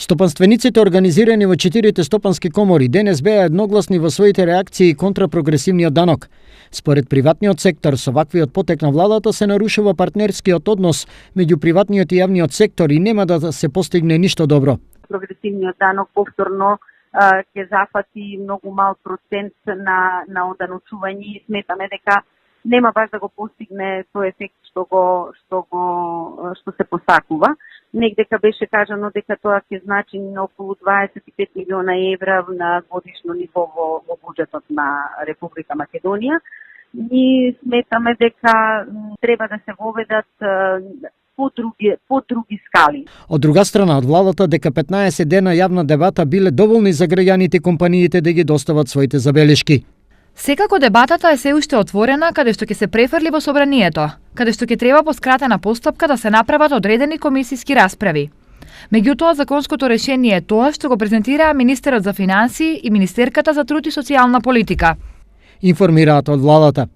Стопанствениците организирани во 4 стопански комори денес беа едногласни во своите реакции контра прогресивниот данок. Според приватниот сектор, со ваквиот потек на владата се нарушува партнерскиот однос меѓу приватниот и јавниот сектор и нема да се постигне ништо добро. Прогресивниот данок повторно ќе зафати многу мал процент на оданочување и сметаме дека нема баш да го постигне тој ефект што се посакува. Негдека беше кажано дека тоа ќе значи на околу 25 милиона евра на годишно ниво во буџетот на Република Македонија. Ние сметаме дека треба да се воведат по други скали. Од друга страна, од владата дека 15 дена јавна дебата биле доволни за граѓаните и компаниите да ги достават своите забелешки. Секако дебатата е се уште отворена, каде што ќе се префрли во собранието, каде што ќе треба по скратена постапка да се направат одредени комисиски расправи. Меѓутоа, законското решение е тоа што го презентираа министерот за финансии и министерката за труд и социјална политика. Информираат од владата.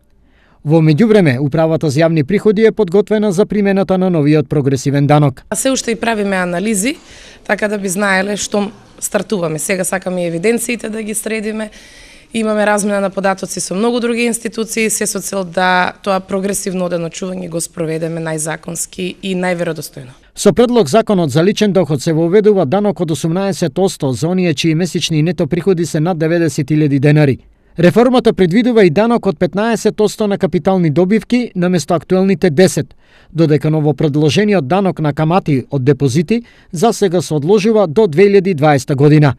Во меѓувреме, управата за јавни приходи е подготвена за примената на новиот прогресивен данок. Се уште и правиме анализи, така да би знаеле што стартуваме. Сега сакаме евиденциите да ги средиме. Имаме размена на податоци со многу други институции, се со цел да тоа прогресивно оденочување го спроведеме најзаконски и најверодостојно. Со предлог законот за личен доход се воведува данок од 18% за оние чии месечни нето приходи се над 90.000 денари. Реформата предвидува и данок од 15% на капитални добивки наместо актуелните 10%, додека ново предложениот данок на камати од депозити за сега се одложува до 2020 година.